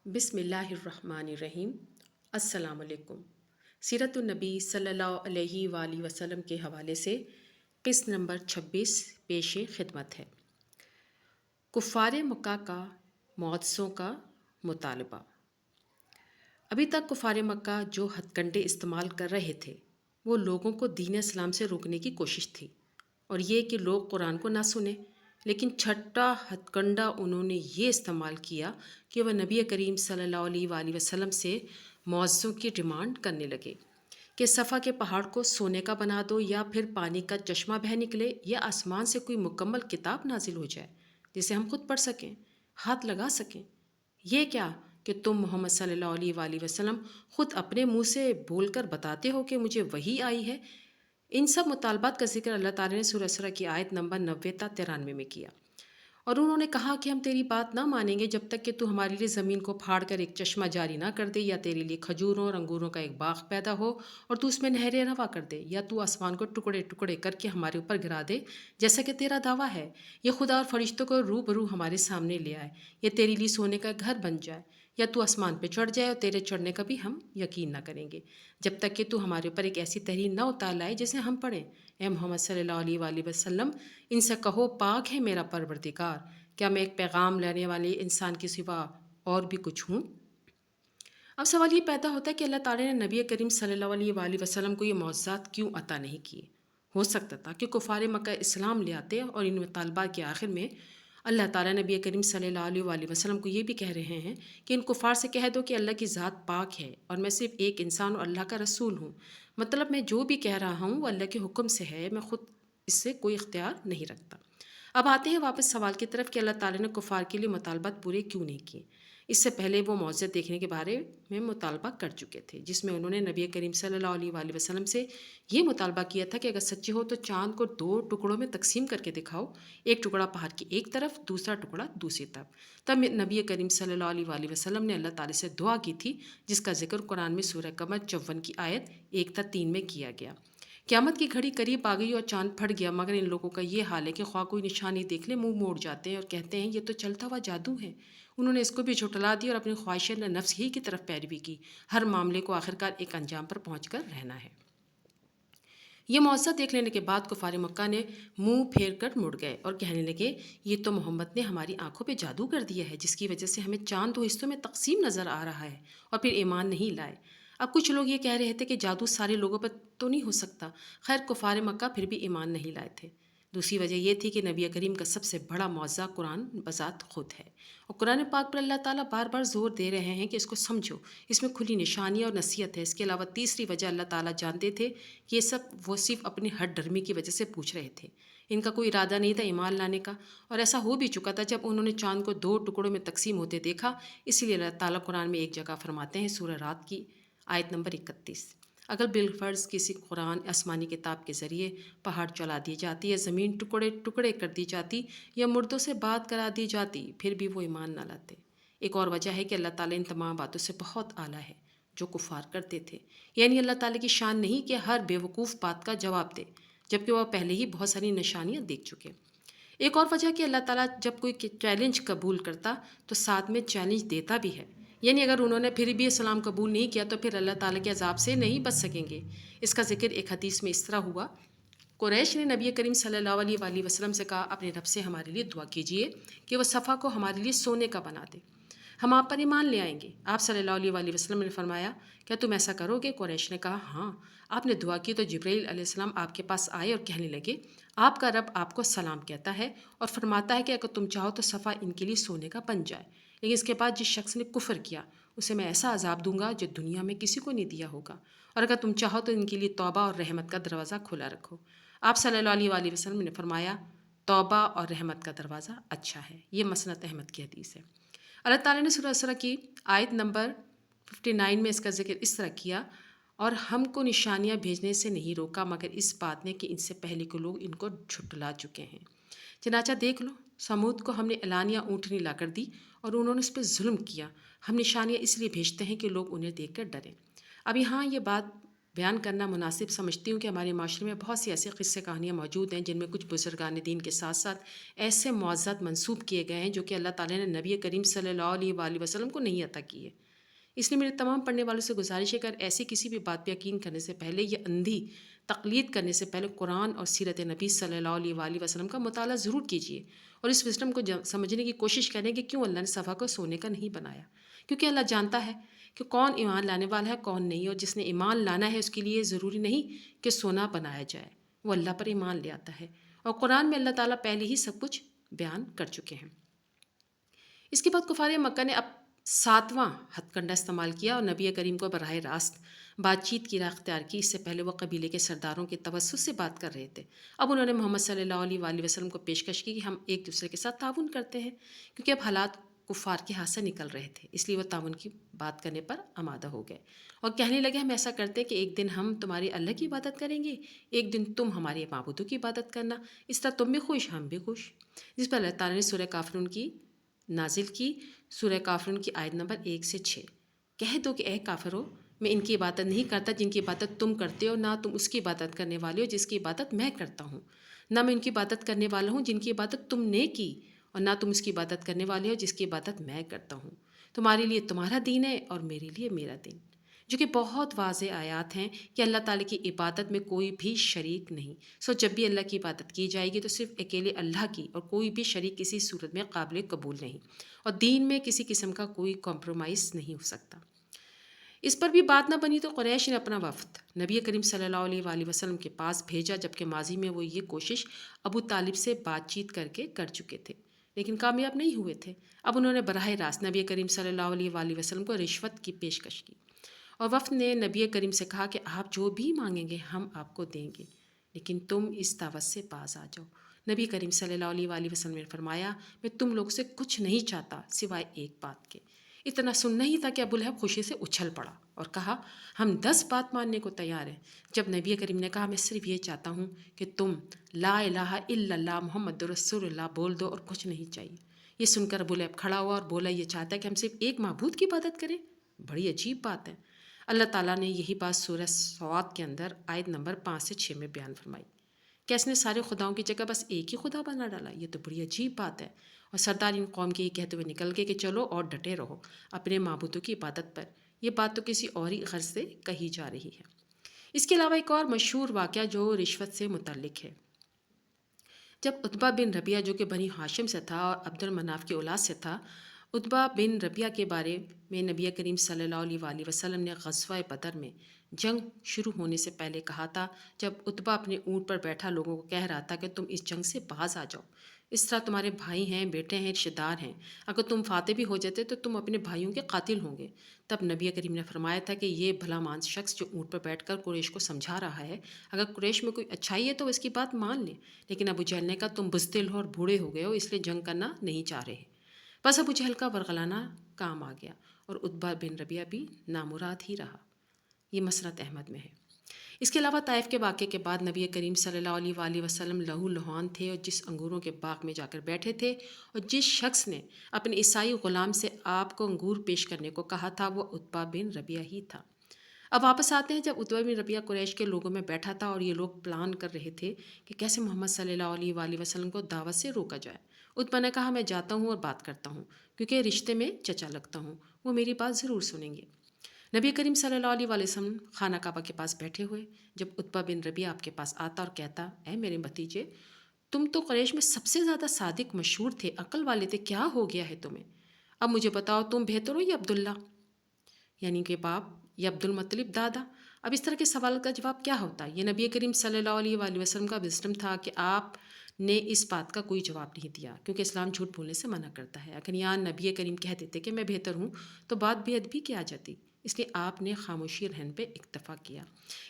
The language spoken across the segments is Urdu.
بسم اللہ الرحمن الرحیم۔ السلام علیکم۔ سیرت النبی صلی اللہ علیہ وآلہ وسلم کے حوالے سے قسط نمبر 26 پیش خدمت ہے۔ کفار مکہ کا معجزوں کا مطالبہ۔ ابھی تک کفار مکہ جو ہتھ کنڈے استعمال کر رہے تھے وہ لوگوں کو دین اسلام سے روکنے کی کوشش تھی، اور یہ کہ لوگ قرآن کو نہ سنیں۔ لیکن چھٹا ہتھ کنڈا انہوں نے یہ استعمال کیا کہ وہ نبی کریم صلی اللہ علیہ وآلہ وسلم سے معجزوں کی ڈیمانڈ کرنے لگے کہ صفا کے پہاڑ کو سونے کا بنا دو، یا پھر پانی کا چشمہ بہہ نکلے، یا آسمان سے کوئی مکمل کتاب نازل ہو جائے جسے ہم خود پڑھ سکیں، ہاتھ لگا سکیں۔ یہ کیا کہ تم محمد صلی اللہ علیہ وآلہ وسلم خود اپنے منہ سے بول کر بتاتے ہو کہ مجھے وحی آئی ہے۔ ان سب مطالبات کا ذکر اللہ تعالیٰ نے سورہ اسراء کی آیت نمبر 90 تا 93 میں کیا، اور انہوں نے کہا کہ ہم تیری بات نہ مانیں گے جب تک کہ تو ہمارے لیے زمین کو پھاڑ کر ایک چشمہ جاری نہ کر دے، یا تیرے لیے کھجوروں اور انگوروں کا ایک باغ پیدا ہو اور تو اس میں نہریں روا کر دے، یا تو آسمان کو ٹکڑے ٹکڑے کر کے ہمارے اوپر گرا دے جیسا کہ تیرا دعویٰ ہے، یہ خدا اور فرشتوں کو روبرو ہمارے سامنے لے آئے، یا تیرے لیے سونے کا گھر بن جائے، یا تو آسمان پہ چڑھ جائے اور تیرے چڑھنے کا بھی ہم یقین نہ کریں گے جب تک کہ تو ہمارے اوپر ایک ایسی تحریر نہ اتار لائے جسے ہم پڑھیں۔ اے محمد صلی اللہ علیہ وآلہ وسلم، ان سے کہو پاک ہے میرا پروردگار، کیا میں ایک پیغام لانے والے انسان کے سوا اور بھی کچھ ہوں؟ اب سوال یہ پیدا ہوتا ہے کہ اللہ تعالیٰ نے نبی کریم صلی اللہ علیہ وآلہ وسلم کو یہ معجزات کیوں عطا نہیں کیے؟ ہو سکتا تھا کہ کفار مکہ اسلام لے آتے، اور ان مطالبات کے آخر میں اللہ تعالیٰ نبی کریم صلی اللہ علیہ وآلہ وسلم کو یہ بھی کہہ رہے ہیں کہ ان کفار سے کہہ دو کہ اللہ کی ذات پاک ہے اور میں صرف ایک انسان اور اللہ کا رسول ہوں، مطلب میں جو بھی کہہ رہا ہوں وہ اللہ کے حکم سے ہے، میں خود اس سے کوئی اختیار نہیں رکھتا۔ اب آتے ہیں واپس سوال کی طرف کہ اللہ تعالیٰ نے کفار کے لیے مطالبات پورے کیوں نہیں کیے۔ اس سے پہلے وہ معجزے دیکھنے کے بارے میں مطالبہ کر چکے تھے، جس میں انہوں نے نبی کریم صلی اللہ علیہ وآلہ وسلم سے یہ مطالبہ کیا تھا کہ اگر سچے ہو تو چاند کو 2 ٹکڑوں میں تقسیم کر کے دکھاؤ، ایک ٹکڑا پہاڑ کی ایک طرف، دوسرا ٹکڑا دوسری طرف۔ تب نبی کریم صلی اللہ علیہ وآلہ وسلم نے اللہ تعالیٰ سے دعا کی تھی، جس کا ذکر قرآن میں سورہ قمر 54 کی آیت 1 تا 3 میں کیا گیا۔ قیامت کی گھڑی قریب آ گئی اور چاند پھٹ گیا، مگر ان لوگوں کا یہ حال ہے کہ خواہ کوئی نشانی دیکھ لے منہ موڑ جاتے ہیں اور کہتے ہیں یہ تو چلتا ہوا جادو ہے۔ انہوں نے اس کو بھی جھٹلا دیا اور اپنی خواہش نفس ہی کی طرف پیروی کی۔ ہر معاملے کو آخرکار ایک انجام پر پہنچ کر رہنا ہے۔ یہ معجزہ دیکھ لینے کے بعد کفار مکہ نے منہ پھیر کر مڑ گئے اور کہنے لگے یہ تو محمد نے ہماری آنکھوں پہ جادو کر دیا ہے، جس کی وجہ سے ہمیں چاند 2 حصوں میں تقسیم نظر آ رہا ہے، اور پھر ایمان نہیں لائے۔ اب کچھ لوگ یہ کہہ رہے تھے کہ جادو سارے لوگوں پر تو نہیں ہو سکتا۔ خیر کفار مکہ پھر بھی ایمان نہیں لائے تھے۔ دوسری وجہ یہ تھی کہ نبی کریم کا سب سے بڑا معجزہ قرآن بذات خود ہے، اور قرآن پاک پر اللہ تعالیٰ بار بار زور دے رہے ہیں کہ اس کو سمجھو، اس میں کھلی نشانی اور نصیحت ہے۔ اس کے علاوہ تیسری وجہ اللہ تعالیٰ جانتے تھے کہ یہ سب وہ صرف اپنی ہٹ ڈرمی کی وجہ سے پوچھ رہے تھے، ان کا کوئی ارادہ نہیں تھا ایمان لانے کا، اور ایسا ہو بھی چکا تھا جب انہوں نے چاند کو 2 ٹکڑوں میں تقسیم ہوتے دیکھا۔ اس لیے اللہ تعالیٰ قرآن میں ایک جگہ فرماتے ہیں، سورہ رات کی آیت نمبر 31، اگر بالفرض کسی قرآن آسمانی کتاب کے ذریعے پہاڑ چلا دی جاتی، یا زمین ٹکڑے ٹکڑے کر دی جاتی، یا مردوں سے بات کرا دی جاتی، پھر بھی وہ ایمان نہ لاتے۔ ایک اور وجہ ہے کہ اللہ تعالیٰ ان تمام باتوں سے بہت اعلیٰ ہے جو کفار کرتے تھے، یعنی اللہ تعالیٰ کی شان نہیں کہ ہر بے وقوف بات کا جواب دے، جبکہ وہ پہلے ہی بہت ساری نشانیاں دیکھ چکے۔ ایک اور وجہ کہ اللہ تعالیٰ جب کوئی چیلنج قبول کرتا تو ساتھ میں چیلنج دیتا بھی ہے، یعنی اگر انہوں نے پھر بھی اسلام قبول نہیں کیا تو پھر اللہ تعالیٰ کے عذاب سے نہیں بچ سکیں گے۔ اس کا ذکر ایک حدیث میں اس طرح ہوا، قریش نے نبی کریم صلی اللہ علیہ وآلہ وسلم سے کہا اپنے رب سے ہمارے لیے دعا کیجیے کہ وہ صفا کو ہمارے لیے سونے کا بنا دے، ہم آپ پر ایمان لے آئیں گے۔ آپ صلی اللہ علیہ وآلہ وسلم نے فرمایا کیا تم ایسا کرو گے؟ قریش نے کہا ہاں۔ آپ نے دعا کی تو جبرائیل علیہ السلام آپ کے پاس آئے اور کہنے لگے آپ کا رب آپ کو سلام کہتا ہے اور فرماتا ہے کہ اگر تم چاہو تو صفا ان کے لیے سونے کا بن جائے، لیکن اس کے بعد جس شخص نے کفر کیا اسے میں ایسا عذاب دوں گا جو دنیا میں کسی کو نہیں دیا ہوگا، اور اگر تم چاہو تو ان کے لیے توبہ اور رحمت کا دروازہ کھلا رکھو۔ آپ صلی اللہ علیہ وآلہ وسلم نے فرمایا توبہ اور رحمت کا دروازہ اچھا ہے۔ یہ مسند احمد کی حدیث ہے۔ اللہ تعالیٰ نے سورہ اسراء کی آیت نمبر 59 میں اس کا ذکر اس طرح کیا، اور ہم کو نشانیاں بھیجنے سے نہیں روکا مگر اس بات نے کہ ان سے پہلے کے لوگ ان کو جھٹلا چکے ہیں۔ چنانچہ دیکھ لو سمود کو ہم نے اعلانیہ اونٹنی لا کر دی اور انہوں نے اس پہ ظلم کیا۔ ہم نشانیاں اس لیے بھیجتے ہیں کہ لوگ انہیں دیکھ کر ڈریں۔ اب یہاں یہ بات بیان کرنا مناسب سمجھتی ہوں کہ ہمارے معاشرے میں بہت سی ایسے قصے کہانیاں موجود ہیں جن میں کچھ بزرگان دین کے ساتھ ساتھ ایسے معزز منسوب کیے گئے ہیں جو کہ اللہ تعالیٰ نے نبی کریم صلی اللہ علیہ وآلہ وسلم کو نہیں عطا کیے۔ اس لیے میرے تمام پڑھنے والوں سے گزارش ہے کہ اگر ایسی کسی بھی بات پہ یقین کرنے سے پہلے یا اندھی تقلید کرنے سے پہلے قرآن اور سیرت نبی صلی اللہ علیہ وآلہ وسلم کا مطالعہ ضرور کیجیے، اور اس وزڈم کو سمجھنے کی کوشش کریں کہ کیوں اللہ نے صفا کو سونے کا نہیں بنایا، کیونکہ اللہ جانتا ہے کہ کون ایمان لانے والا ہے کون نہیں، اور جس نے ایمان لانا ہے اس کے لیے ضروری نہیں کہ سونا بنایا جائے، وہ اللہ پر ایمان لے آتا ہے، اور قرآن میں اللہ تعالیٰ پہلے ہی سب کچھ بیان کر چکے ہیں۔ اس کے بعد کفار مکہ نے اب 7واں ہتھ کنڈا استعمال کیا اور نبی کریم کو براہ راست بات چیت کی راہ اختیار کی۔ اس سے پہلے وہ قبیلے کے سرداروں کے توسط سے بات کر رہے تھے، اب انہوں نے محمد صلی اللہ علیہ وآلہ وسلم کو پیشکش کی کہ ہم ایک دوسرے کے ساتھ تعاون کرتے ہیں، کیونکہ اب حالات کفار کے ہاتھ سے نکل رہے تھے، اس لیے وہ تعاون کی بات کرنے پر آمادہ ہو گئے اور کہنے لگے ہم ایسا کرتے ہیں کہ ایک دن ہم تمہارے اللہ کی عبادت کریں گے، ایک دن تم ہمارے معبودوں کی عبادت کرنا، اس طرح تم بھی خوش ہم بھی خوش۔ جس پر اللہ تعالیٰ نے سورہ کافرون کی نازل کی، سورہ کافرون کی آیت نمبر 1 سے 6۔ کہہ دو کہ اے کافرو، میں ان کی عبادت نہیں کرتا جن کی عبادت تم کرتے ہو، نہ تم اس کی عبادت کرنے والے ہو جس کی عبادت میں کرتا ہوں، نہ میں ان کی عبادت کرنے والا ہوں جن کی عبادت تم نے کی، اور نہ تم اس کی عبادت کرنے والے ہو جس کی عبادت میں کرتا ہوں۔ تمہارے لیے تمہارا دین ہے اور میرے لیے میرا دین، جو کہ بہت واضح آیات ہیں کہ اللہ تعالیٰ کی عبادت میں کوئی بھی شریک نہیں۔ جب بھی اللہ کی عبادت کی جائے گی تو صرف اکیلے اللہ کی، اور کوئی بھی شریک کسی صورت میں قابل قبول نہیں، اور دین میں کسی قسم کا کوئی کمپرومائز نہیں ہو سکتا۔ اس پر بھی بات نہ بنی تو قریش نے اپنا وفد نبی کریم صلی اللہ علیہ وآلہ وسلم کے پاس بھیجا، جبکہ ماضی میں وہ یہ کوشش ابو طالب سے بات چیت کر چکے تھے لیکن کامیاب نہیں ہوئے تھے۔ اب انہوں نے براہ راست نبی کریم صلی اللہ علیہ وآلہ وسلم کو رشوت کی پیشکش کی، اور وفد نے نبی کریم سے کہا کہ آپ جو بھی مانگیں گے ہم آپ کو دیں گے، لیکن تم اس دعوت سے باز آ جاؤ۔ نبی کریم صلی اللہ علیہ وآلہ وسلم نے فرمایا میں تم لوگ سے کچھ نہیں چاہتا سوائے ایک بات کے۔ اتنا سننا ہی تھا کہ ابو لہب خوشی سے اچھل پڑا اور کہا ہم 10 بات ماننے کو تیار ہیں۔ جب نبی کریم نے کہا میں صرف یہ چاہتا ہوں کہ تم لا الہ الا اللہ محمد رسول اللہ بول دو اور کچھ نہیں چاہیے۔ یہ سن کر ابو لہب کھڑا ہوا اور بولا یہ چاہتا ہے کہ ہم صرف ایک معبود کی عبادت کریں؟ بڑی عجیب بات ہے۔ اللہ تعالیٰ نے یہی بات سورہ سواد کے اندر آیت نمبر 5 سے 6 میں بیان فرمائی کہ اس نے سارے خداؤں کی جگہ بس ایک ہی خدا بنا ڈالا۔ یہ تو بڑی عجیب بات ہے۔ اور سردار ان قوم کے یہ کہتے ہوئے نکل گئے کہ چلو اور ڈٹے رہو اپنے معبودوں کی عبادت پر، یہ بات تو کسی اور ہی غرض سے کہی جا رہی ہے۔ اس کے علاوہ ایک اور مشہور واقعہ جو رشوت سے متعلق ہے، جب عتبہ بن ربیعہ جو کہ بنی ہاشم سے تھا اور عبد المناف کی اولاد سے تھا، عتبہ بن ربیعہ کے بارے میں نبی کریم صلی اللہ علیہ وآلہ وسلم نے غزوہ بدر میں جنگ شروع ہونے سے پہلے کہا تھا، جب عتبہ اپنے اونٹ پر بیٹھا لوگوں کو کہہ رہا تھا کہ تم اس جنگ سے باز آ جاؤ، اس طرح تمہارے بھائی ہیں، بیٹے ہیں، رشتہ دار ہیں، اگر تم فاتح بھی ہو جاتے تو تم اپنے بھائیوں کے قاتل ہوں گے۔ تب نبی کریم نے فرمایا تھا کہ یہ بھلا مانس شخص جو اونٹ پر بیٹھ کر قریش کو سمجھا رہا ہے، اگر قریش میں کوئی اچھائی ہے تو اس کی بات مان لیں، لیکن ابو جہل نے کہا تم بزدل ہو اور بوڑھے ہو گئے ہو اس لیے جنگ کرنا نہیں چاہ رہے۔ بس ابو جہل کا ورغلانہ کام آ گیا اور عتبہ بن ربیعہ بھی نامراد ہی رہا۔ یہ مسرت احمد میں ہے۔ اس کے علاوہ طائف کے واقعے کے بعد نبی کریم صلی اللہ علیہ وآلہ وسلم لہو لہان تھے، اور جس انگوروں کے باغ میں جا کر بیٹھے تھے اور جس شخص نے اپنے عیسائی غلام سے آپ کو انگور پیش کرنے کو کہا تھا وہ عتبہ بن ربیعہ ہی تھا۔ اب واپس آتے ہیں، جب عتبہ بن ربیعہ قریش کے لوگوں میں بیٹھا تھا اور یہ لوگ پلان کر رہے تھے کہ کیسے محمد صلی اللہ علیہ وآلہ وسلم کو دعوت سے روکا جائے، عتبہ نے کہا میں جاتا ہوں اور بات کرتا ہوں، کیونکہ رشتے میں چچا لگتا ہوں، وہ میری بات ضرور سنیں گے۔ نبی کریم صلی اللہ علیہ وآلہ وسلم خانہ کعبہ کے پاس بیٹھے ہوئے، جب عتبہ بن ربیعہ آپ کے پاس آتا اور کہتا اے میرے بھتیجے، تم تو قریش میں سب سے زیادہ صادق مشہور تھے، عقل والے تھے، کیا ہو گیا ہے تمہیں؟ اب مجھے بتاؤ تم بہتر ہو یا عبداللہ یعنی کہ باپ، یا عبد المطلب دادا؟ اب اس طرح کے سوال کا جواب کیا ہوتا ہے؟ یہ نبی کریم صلی اللہ علیہ وآلہ وسلم کا وزڈم تھا کہ آپ نے اس بات کا کوئی جواب نہیں دیا، کیونکہ اسلام جھوٹ بولنے سے منع کرتا ہے۔ اگر یہاں نبی کریم کہہ دیتے کہ میں بہتر ہوں تو بات بے ادبی کی آ جاتی، اس لیے آپ نے خاموشی رہن پہ اکتفا کیا۔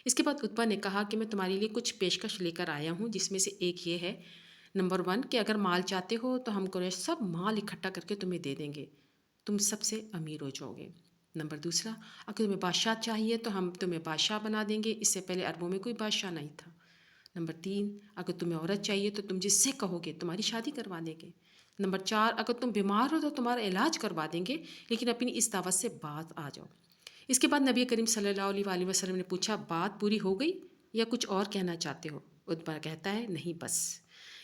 اس کے بعد عتبہ نے کہا کہ میں تمہارے لیے کچھ پیشکش لے کر آیا ہوں، جس میں سے ایک یہ ہے، نمبر 1 کہ اگر مال چاہتے ہو تو ہم قریش سب مال اکٹھا کر کے تمہیں دے دیں گے، تم سب سے امیر ہو جاؤ گے۔ نمبر 2 اگر تمہیں بادشاہ چاہیے تو ہم تمہیں بادشاہ بنا دیں گے، اس سے پہلے عربوں میں کوئی بادشاہ نہیں تھا۔ نمبر 3 اگر تمہیں عورت چاہیے تو تم جس سے کہو گے تمہاری شادی کروا دیں گے۔ نمبر 4 اگر تم بیمار ہو تو تمہارا علاج کروا دیں گے، لیکن اپنی اس دعوت سے باز آ جاؤ۔ اس کے بعد نبی کریم صلی اللہ علیہ وآلہ وسلم نے پوچھا بات پوری ہو گئی یا کچھ اور کہنا چاہتے ہو؟ عتبہ کہتا ہے نہیں بس۔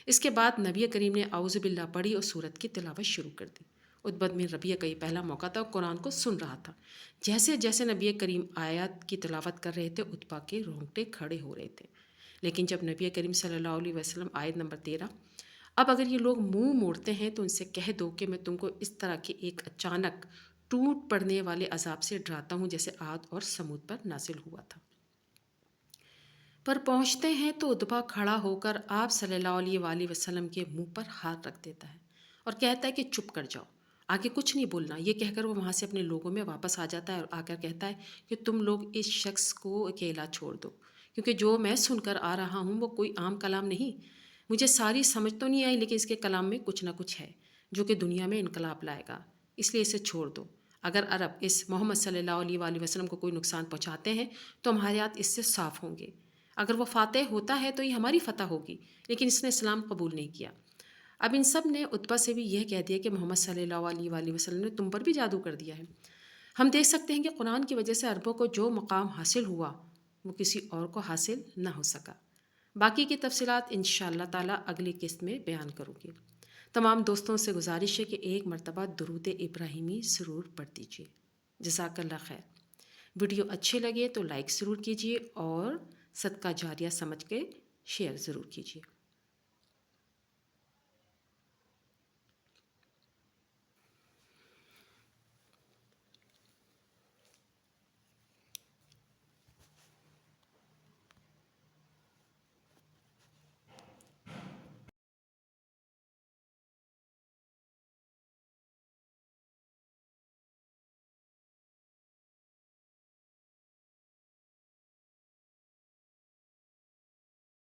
اس کے بعد نبی کریم نے اعوذ باللہ پڑھی اور سورت کی تلاوت شروع کر دی۔ عتبہ بن ربیعہ کا یہ پہلا موقع تھا، قرآن کو سن رہا تھا۔ جیسے جیسے نبی کریم آیات کی تلاوت کر رہے تھے عتبہ کے رونگٹے کھڑے ہو رہے تھے۔ لیکن جب نبی کریم صلی اللہ علیہ وسلم آیت نمبر 13 اب اگر یہ لوگ منہ موڑتے ہیں تو ان سے کہہ دو کہ میں تم کو اس طرح کے ایک اچانک ٹوٹ پڑنے والے عذاب سے ڈراتا ہوں جیسے عاد اور سمود پر نازل ہوا تھا۔ پر پہنچتے ہیں تو عتبہ کھڑا ہو کر آپ صلی اللہ علیہ وآلہ وسلم کے منہ پر ہاتھ رکھ دیتا ہے اور کہتا ہے کہ چپ کر جاؤ، آگے کچھ نہیں بولنا۔ یہ کہہ کر وہ وہاں سے اپنے لوگوں میں واپس آ جاتا ہے اور آ کر کہتا ہے کہ تم لوگ اس شخص کو اکیلا چھوڑ دو، کیونکہ جو میں سن کر آ رہا ہوں وہ کوئی عام کلام نہیں۔ مجھے ساری سمجھ تو نہیں آئی لیکن اس کے کلام میں کچھ نہ کچھ ہے جو کہ دنیا میں انقلاب لائے گا، اس لیے اسے چھوڑ دو۔ اگر عرب اس محمد صلی اللہ علیہ وآلہ وسلم کو کوئی نقصان پہنچاتے ہیں تو ہمارے ہاتھ اس سے صاف ہوں گے۔ اگر وہ فاتح ہوتا ہے تو یہ ہماری فتح ہوگی، لیکن اس نے اسلام قبول نہیں کیا۔ اب ان سب نے عتبہ سے بھی یہ کہہ دیا کہ محمد صلی اللہ علیہ وآلہ وسلم نے تم پر بھی جادو کر دیا ہے۔ ہم دیکھ سکتے ہیں کہ قرآن کی وجہ سے عربوں کو جو مقام حاصل ہوا وہ کسی اور کو حاصل نہ ہو سکا۔ باقی کی تفصیلات انشاءاللہ تعالیٰ اگلی قسط میں بیان کروں گی۔ تمام دوستوں سے گزارش ہے کہ ایک مرتبہ درود ابراہیمی ضرور پڑھ دیجیے۔ جزاک اللہ خیر۔ ویڈیو اچھے لگے تو لائک ضرور کیجیے اور صدقہ جاریہ سمجھ کے شیئر ضرور کیجیے۔